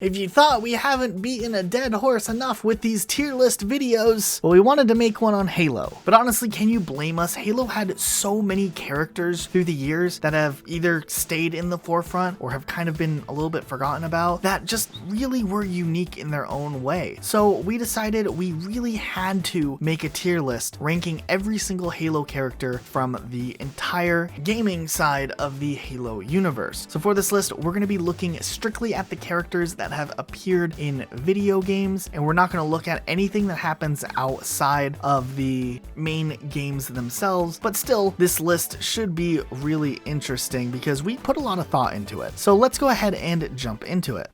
If you thought we haven't beaten a dead horse enough with these tier list videos, well, we wanted to make one on Halo. But honestly, can you blame us? Halo had so many characters through the years that have either stayed in the forefront or have kind of been a little bit forgotten about that just really were unique in their own way. So we decided we really had to make a tier list ranking every single Halo character from the entire gaming side of the Halo universe. So for this list, we're going to be looking strictly at the characters that have appeared in video games, and we're not going to look at anything that happens outside of the main games themselves. But still, this list should be really interesting because we put a lot of thought into it. So let's go ahead and jump into it.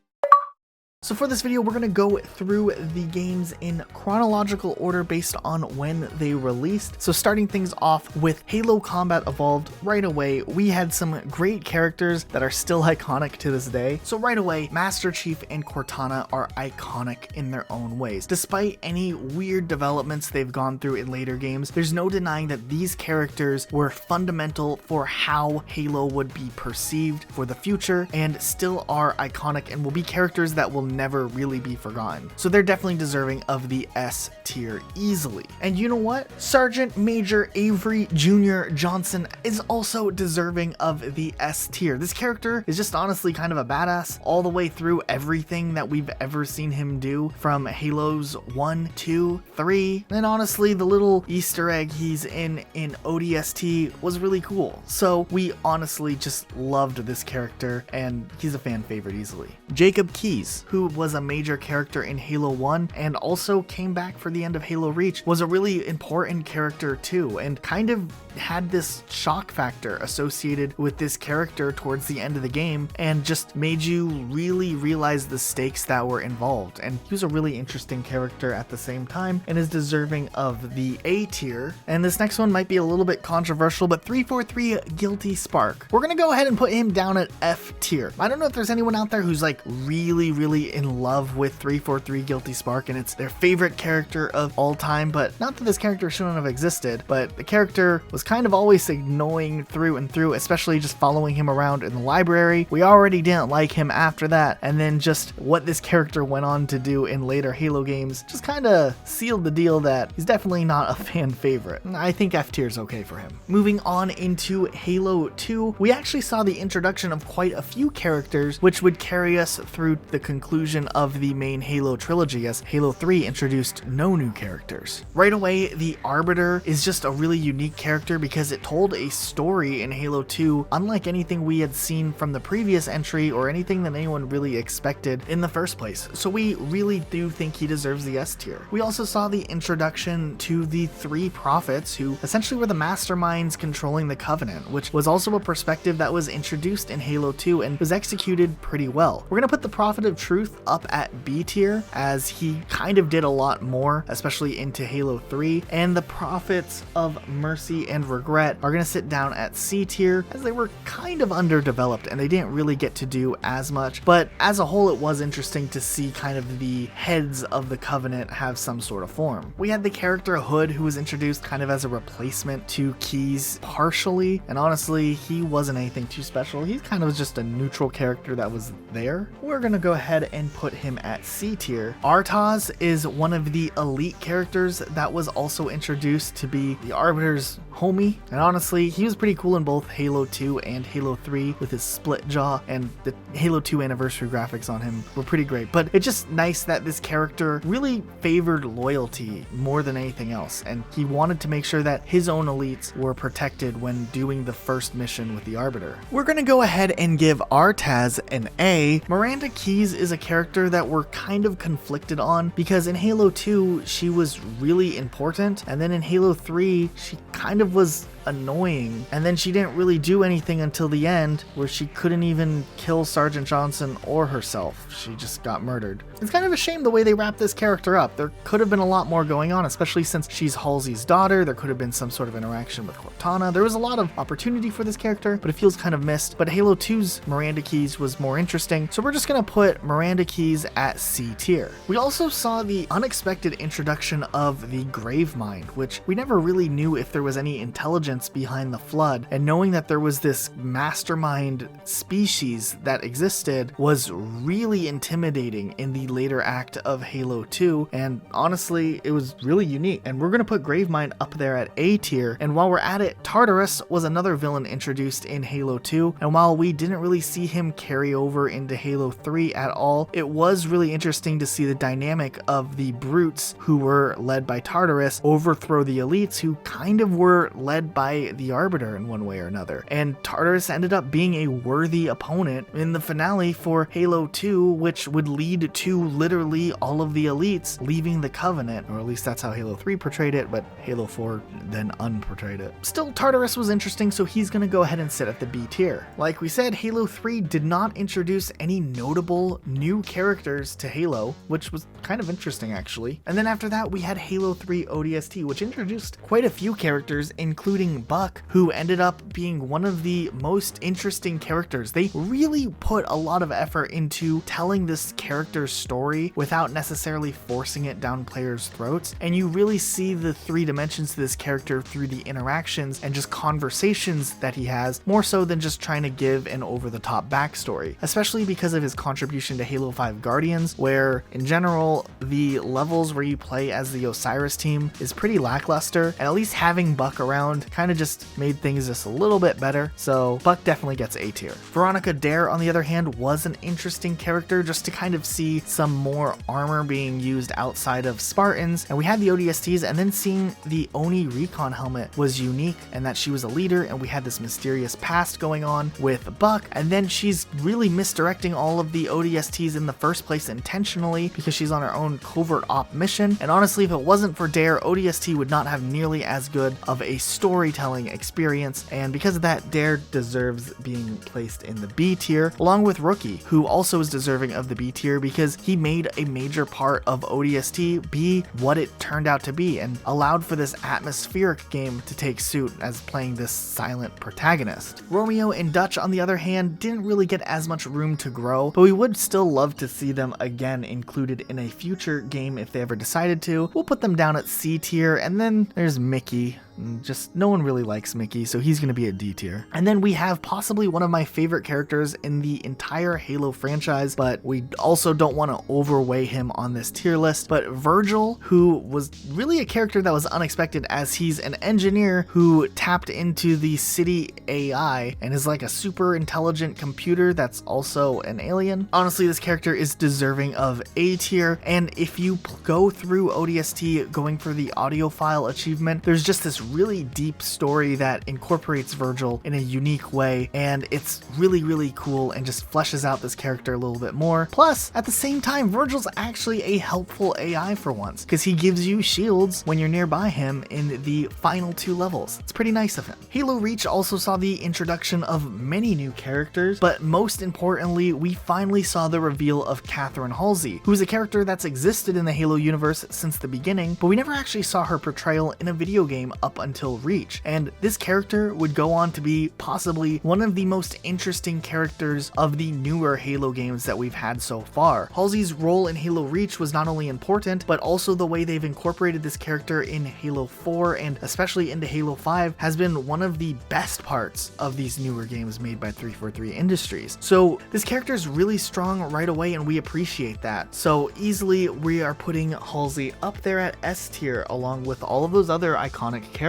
So for this video, we're going to go through the games in chronological order based on when they released. So starting things off with Halo Combat Evolved, right away, we had some great characters that are still iconic to this day. So right away, Master Chief and Cortana are iconic in their own ways. Despite any weird developments they've gone through in later games, there's no denying that these characters were fundamental for how Halo would be perceived for the future and still are iconic and will be characters that will never really be forgotten. So they're definitely deserving of the S tier easily. And you know what? Sergeant Major Avery Jr. Johnson is also deserving of the S tier. This character is just honestly kind of a badass all the way through everything that we've ever seen him do, from Halos 1, 2, 3, and honestly the little Easter egg he's in ODST was really cool. So we honestly just loved this character and he's a fan favorite easily. Jacob Keyes, who was a major character in Halo 1 and also came back for the end of Halo Reach, was a really important character too, and kind of had this shock factor associated with this character towards the end of the game and just made you really realize the stakes that were involved. And he was a really interesting character at the same time and is deserving of the A tier. And this next one might be a little bit controversial, but 343 Guilty Spark, we're gonna go ahead and put him down at F tier. I don't know if there's anyone out there who's like really in love with 343 Guilty Spark and it's their favorite character of all time, but not that this character shouldn't have existed, but the character was kind of always annoying through and through, especially just following him around in the library. We already didn't like him after that, and then just what this character went on to do in later Halo games just kind of sealed the deal that he's definitely not a fan favorite. I think F tier is okay for him. Moving on into Halo 2, we actually saw the introduction of quite a few characters which would carry us through the conclusion of the main Halo trilogy, as Halo 3 introduced no new characters. Right away, the Arbiter is just a really unique character because it told a story in Halo 2 unlike anything we had seen from the previous entry or anything that anyone really expected in the first place. So we really do think he deserves the S tier. We also saw the introduction to the 3 prophets, who essentially were the masterminds controlling the Covenant, which was also a perspective that was introduced in Halo 2 and was executed pretty well. We're gonna put the Prophet of Truth up at B tier, as he kind of did a lot more, especially into Halo 3, and the Prophets of Mercy and Regret are going to sit down at C tier, as they were kind of underdeveloped and they didn't really get to do as much, but as a whole it was interesting to see kind of the heads of the Covenant have some sort of form. We had the character Hood, who was introduced kind of as a replacement to Keyes partially, and honestly he wasn't anything too special. He's kind of just a neutral character that was there. We're going to go ahead and put him at C tier. Artuz is one of the elite characters that was also introduced to be the Arbiter's homie, and honestly he was pretty cool in both Halo 2 and Halo 3 with his split jaw, and the Halo 2 anniversary graphics on him were pretty great. But it's just nice that this character really favored loyalty more than anything else, and he wanted to make sure that his own elites were protected when doing the first mission with the Arbiter. We're gonna go ahead and give Artaz an A. Miranda Keyes is a character that we're kind of conflicted on, because in Halo 2 she was really important, and then in Halo 3 she kind of was annoying, and then she didn't really do anything until the end, where she couldn't even kill Sergeant Johnson or herself. She just got murdered. It's kind of a shame the way they wrapped this character up. There could have been a lot more going on, especially since she's Halsey's daughter. There could have been some sort of interaction with Cortana. There was a lot of opportunity for this character, but it feels kind of missed. But Halo 2's Miranda Keyes was more interesting, so we're just gonna put Miranda Keyes at C tier. We also saw the unexpected introduction of the Gravemind, which we never really knew if there was any intelligence intelligence behind the Flood, and knowing that there was this mastermind species that existed was really intimidating in the later act of Halo 2, and honestly, it was really unique. And we're gonna put Gravemind up there at A tier, and while we're at it, Tartarus was another villain introduced in Halo 2, and while we didn't really see him carry over into Halo 3 at all, it was really interesting to see the dynamic of the brutes who were led by Tartarus overthrow the elites who kind of were led by the Arbiter in one way or another. And Tartarus ended up being a worthy opponent in the finale for Halo 2, which would lead to literally all of the elites leaving the Covenant, or at least that's how Halo 3 portrayed it, but Halo 4 then unportrayed it. Still, Tartarus was interesting, so he's gonna go ahead and sit at the B tier. Like we said, Halo 3 did not introduce any notable new characters to Halo, which was kind of interesting actually. And then after that, we had Halo 3 ODST, which introduced quite a few characters, including Buck, who ended up being one of the most interesting characters. They really put a lot of effort into telling this character's story without necessarily forcing it down players' throats, and you really see the three dimensions to this character through the interactions and just conversations that he has, more so than just trying to give an over-the-top backstory, especially because of his contribution to Halo 5 Guardians, where in general the levels where you play as the Osiris team is pretty lackluster, and at least having Buck around kind of just made things just a little bit better, so Buck definitely gets A tier. Veronica Dare, on the other hand, was an interesting character just to kind of see some more armor being used outside of Spartans, and we had the ODSTs, and then seeing the Oni recon helmet was unique, and that she was a leader, and we had this mysterious past going on with Buck, and then she's really misdirecting all of the ODSTs in the first place intentionally because she's on her own covert op mission, and honestly, if it wasn't for Dare, ODST would not have nearly as good of a storytelling experience, and because of that, Dare deserves being placed in the B tier, along with Rookie, who also is deserving of the B tier because he made a major part of ODST be what it turned out to be, and allowed for this atmospheric game to take suit as playing this silent protagonist. Romeo and Dutch, on the other hand, didn't really get as much room to grow, but we would still love to see them again included in a future game if they ever decided to. We'll put them down at C tier, and then there's Mickey. Just no one really likes Mickey, so he's going to be a D tier. And then we have possibly one of my favorite characters in the entire Halo franchise, but we also don't want to overweigh him on this tier list, but Virgil, who was really a character that was unexpected as he's an engineer who tapped into the city AI and is like a super intelligent computer that's also an alien. Honestly, this character is deserving of A tier, and if you go through ODST going for the audiophile achievement, there's just this really deep story that incorporates Virgil in a unique way, and it's really cool and just fleshes out this character a little bit more. Plus, at the same time, Virgil's actually a helpful AI for once, because he gives you shields when you're nearby him in the final 2 levels. It's pretty nice of him. Halo Reach also saw the introduction of many new characters, but most importantly, we finally saw the reveal of Catherine Halsey, who's a character that's existed in the Halo universe since the beginning, but we never actually saw her portrayal in a video game up until Reach, and this character would go on to be possibly one of the most interesting characters of the newer Halo games that we've had so far. Halsey's role in Halo Reach was not only important, but also the way they've incorporated this character in Halo 4 and especially into Halo 5 has been one of the best parts of these newer games made by 343 Industries. So this character is really strong right away, and we appreciate that. So easily we are putting Halsey up there at S tier along with all of those other iconic characters.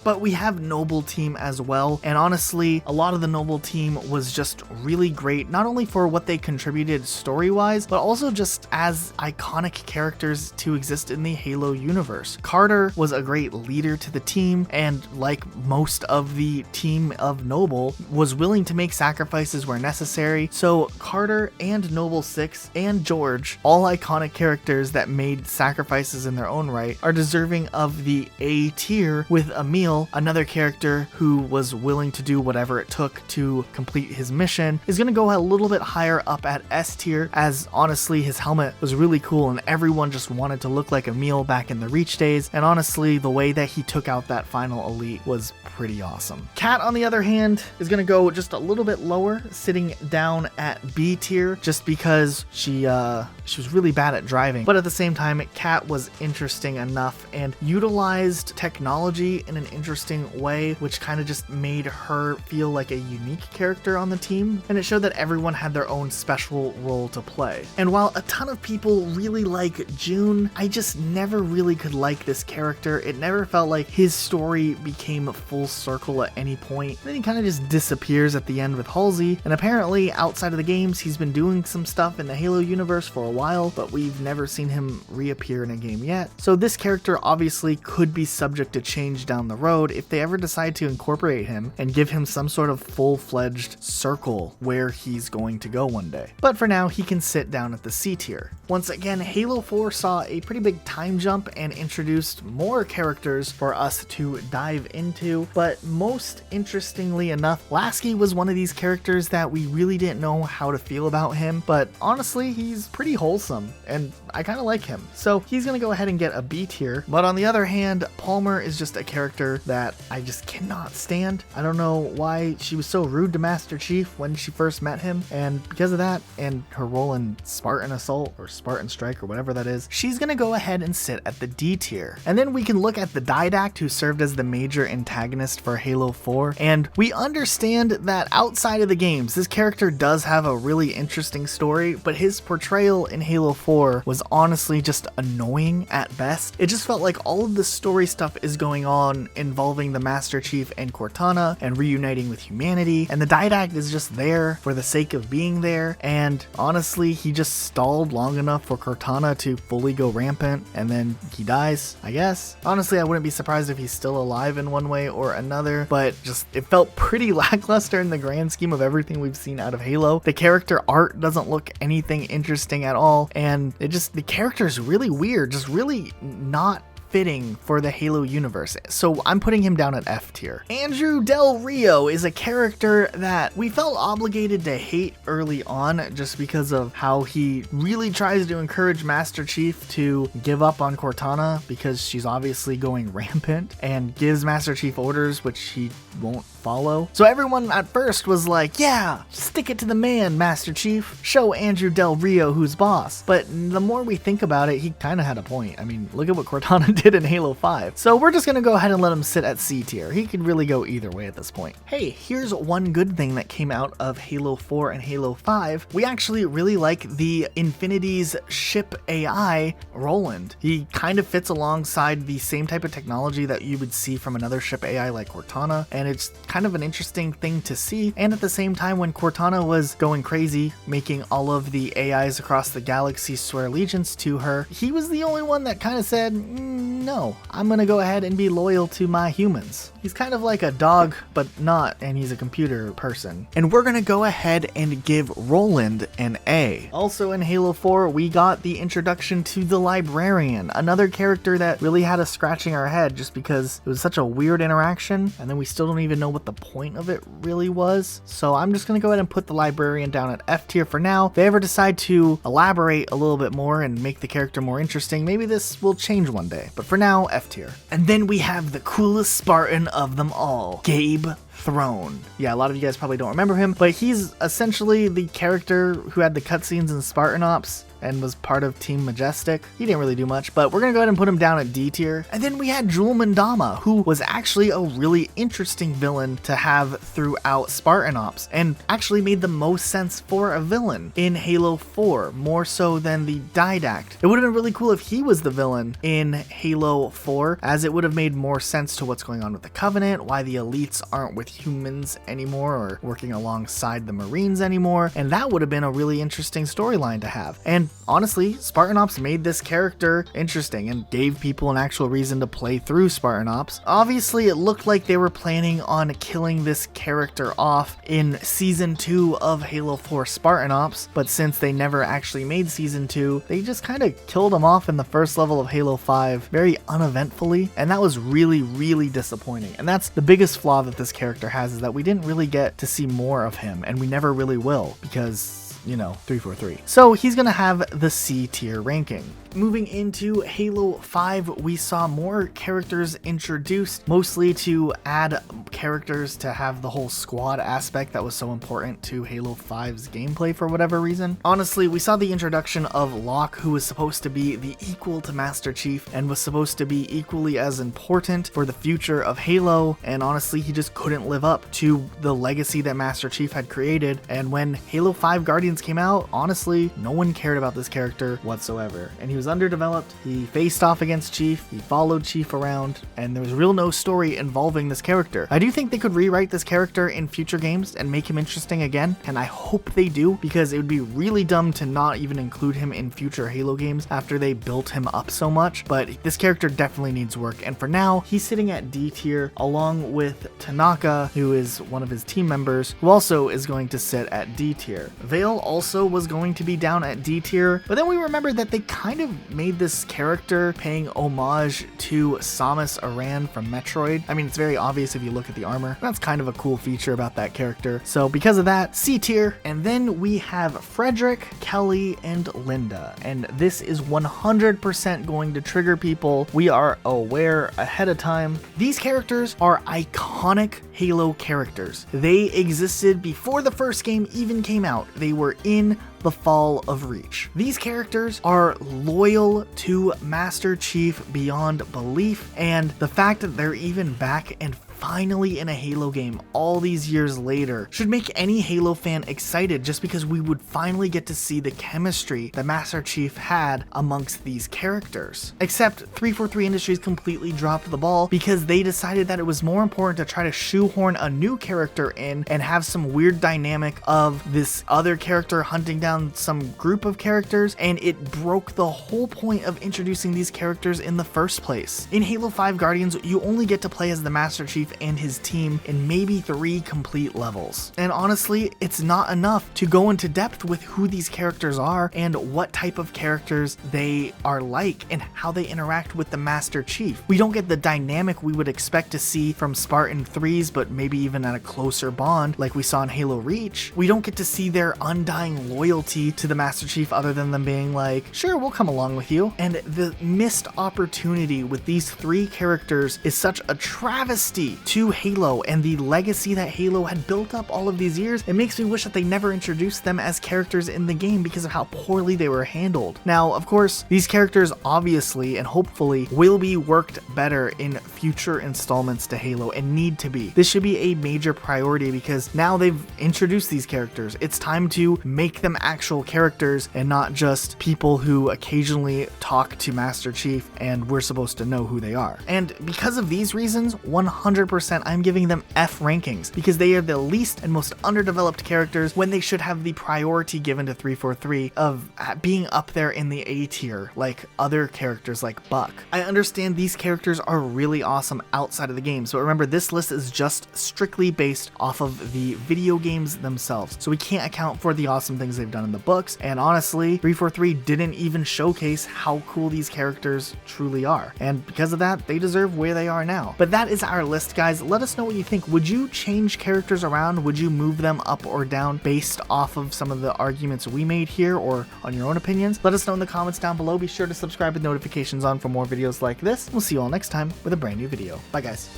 But we have Noble Team as well, and honestly, a lot of the Noble Team was just really great, not only for what they contributed story-wise, but also just as iconic characters to exist in the Halo universe. Carter was a great leader to the team, and like most of the team of Noble, was willing to make sacrifices where necessary. So Carter and Noble 6 and George, all iconic characters that made sacrifices in their own right, are deserving of the A tier, with Emil, another character who was willing to do whatever it took to complete his mission, is going to go a little bit higher up at S tier, as honestly his helmet was really cool and everyone just wanted to look like Emil back in the Reach days, and honestly the way that he took out that final elite was pretty awesome. Kat, on the other hand, is going to go just a little bit lower, sitting down at B tier, just because she was really bad at driving, but at the same time Kat was interesting enough and utilized technology story in an interesting way, which kind of just made her feel like a unique character on the team, and it showed that everyone had their own special role to play. And while a ton of people really like June, I just never really could like this character. It never felt like his story became full circle at any point. Then he kind of just disappears at the end with Halsey, and apparently outside of the games he's been doing some stuff in the Halo universe for a while, but we've never seen him reappear in a game yet. So this character obviously could be subject to change down the road if they ever decide to incorporate him and give him some sort of full-fledged circle where he's going to go one day. But for now, he can sit down at the C tier. Once again, Halo 4 saw a pretty big time jump and introduced more characters for us to dive into, but most interestingly enough, Lasky was one of these characters that we really didn't know how to feel about him, but honestly, he's pretty wholesome, and I kind of like him. So he's gonna go ahead and get a B tier, but on the other hand, Palmer is just a character that I just cannot stand. I don't know why she was so rude to Master Chief when she first met him, and because of that, and her role in Spartan Assault, or Spartan Strike, or whatever that is, she's gonna go ahead and sit at the D tier. And then we can look at the Didact, who served as the major antagonist for Halo 4, and we understand that outside of the games, this character does have a really interesting story, but his portrayal in Halo 4 was honestly just annoying at best. It just felt like all of the story stuff is going on involving the Master Chief and Cortana and reuniting with humanity, and the Didact is just there for the sake of being there, and honestly, he just stalled long enough for Cortana to fully go rampant, and then he dies, I guess. Honestly, I wouldn't be surprised if he's still alive in one way or another, but just it felt pretty lackluster in the grand scheme of everything we've seen out of Halo. The character art doesn't look anything interesting at all, and the character is really weird, just really not fitting for the Halo universe, so I'm putting him down at F tier. Andrew Del Rio is a character that we felt obligated to hate early on just because of how he really tries to encourage Master Chief to give up on Cortana because she's obviously going rampant, and gives Master Chief orders which he won't follow. So everyone at first was like, yeah, stick it to the man, Master Chief. Show Andrew Del Rio who's boss. But the more we think about it, he kind of had a point. I mean, look at what Cortana did in Halo 5. So we're just gonna go ahead and let him sit at C tier. He could really go either way at this point. Hey, here's one good thing that came out of Halo 4 and Halo 5. We actually really like the Infinity's ship AI, Roland. He kind of fits alongside the same type of technology that you would see from another ship AI like Cortana, and it's kind of an interesting thing to see. And at the same time, when Cortana was going crazy, making all of the AIs across the galaxy swear allegiance to her, he was the only one that kind of said, no, I'm gonna go ahead and be loyal to my humans. He's kind of like a dog, but not, and he's a computer person. And we're gonna go ahead and give Roland an A. Also in Halo 4, we got the introduction to the Librarian, another character that really had us scratching our head just because it was such a weird interaction, and then we still don't even know what the point of it really was. So I'm just gonna go ahead and put the Librarian down at F tier for now. If they ever decide to elaborate a little bit more and make the character more interesting, maybe this will change one day. But for now, F tier. And then we have the coolest Spartan of them all, Gabe Throne. Yeah, a lot of you guys probably don't remember him, but he's essentially the character who had the cutscenes in Spartan Ops and was part of Team Majestic. He didn't really do much, but we're gonna go ahead and put him down at D tier. And then we had Man Dama, who was actually a really interesting villain to have throughout Spartan Ops, and actually made the most sense for a villain in Halo 4, more so than the Didact. It would have been really cool if he was the villain in Halo 4, as it would have made more sense to what's going on with the Covenant, why the elites aren't with humans anymore or working alongside the Marines anymore, and that would have been a really interesting storyline to have. And honestly, Spartan Ops made this character interesting and gave people an actual reason to play through Spartan Ops. Obviously, it looked like they were planning on killing this character off in Season 2 of Halo 4 Spartan Ops, but since they never actually made Season 2, they just kind of killed him off in the first level of Halo 5 very uneventfully, and that was really, really disappointing. And that's the biggest flaw that this character has, is that we didn't really get to see more of him, and we never really will, because, you know, 343. So he's gonna have the C tier ranking. moving into Halo 5, we saw more characters introduced, mostly to add characters to have the whole squad aspect that was so important to Halo 5's gameplay for whatever reason. Honestly, we saw the introduction of Locke, who was supposed to be the equal to Master Chief and was supposed to be equally as important for the future of Halo, and honestly, he just couldn't live up to the legacy that Master Chief had created. And when Halo 5 Guardians came out, honestly, no one cared about this character whatsoever, and he was underdeveloped. He faced off against Chief, he followed Chief around, and there was real no story involving this character. I do think they could rewrite this character in future games and make him interesting again, and I hope they do, because it would be really dumb to not even include him in future Halo games after they built him up so much. But this character definitely needs work, and for now, he's sitting at D tier along with Tanaka, who is one of his team members, who also is going to sit at D tier. Vale also was going to be down at D tier, but then we remembered that they kind of made this character paying homage to Samus Aran from Metroid. I mean, it's very obvious if you look at the armor. That's kind of a cool feature about that character. So because of that, C tier. And then we have Frederick, Kelly, and Linda. And this is 100% going to trigger people. We are aware ahead of time. These characters are iconic Halo characters. They existed before the first game even came out. They were in the Fall of Reach. These characters are loyal to Master Chief beyond belief, and the fact that they're even back and finally in a Halo game all these years later should make any Halo fan excited, just because we would finally get to see the chemistry that Master Chief had amongst these characters. Except 343 Industries completely dropped the ball because they decided that it was more important to try to shoehorn a new character in and have some weird dynamic of this other character hunting down some group of characters, and it broke the whole point of introducing these characters in the first place. In Halo 5 Guardians, you only get to play as the Master Chief and his team in maybe 3 complete levels. And honestly, it's not enough to go into depth with who these characters are and what type of characters they are like and how they interact with the Master Chief. We don't get the dynamic we would expect to see from Spartan 3s, but maybe even at a closer bond like we saw in Halo Reach. We don't get to see their undying loyalty to the Master Chief other than them being like, sure, we'll come along with you. And the missed opportunity with these 3 characters is such a travesty to Halo and the legacy that Halo had built up all of these years. It makes me wish that they never introduced them as characters in the game because of how poorly they were handled. Now, of course, these characters obviously and hopefully will be worked better in future installments to Halo and need to be. This should be a major priority because now they've introduced these characters. It's time to make them actual characters and not just people who occasionally talk to Master Chief and we're supposed to know who they are. And because of these reasons, 100% I'm giving them F rankings because they are the least and most underdeveloped characters when they should have the priority given to 343 of being up there in the A tier like other characters like Buck. I understand these characters are really awesome outside of the games, but remember, this list is just strictly based off of the video games themselves, so we can't account for the awesome things they've done in the books. And honestly, 343 didn't even showcase how cool these characters truly are, and because of that, they deserve where they are now. But that is our list, guys. Let us know what you think. Would you change characters around? Would you move them up or down based off of some of the arguments we made here, or on your own opinions? Let us know in the comments down below. Be sure to subscribe with notifications on for more videos like this. We'll see you all next time with a brand new video. Bye, guys.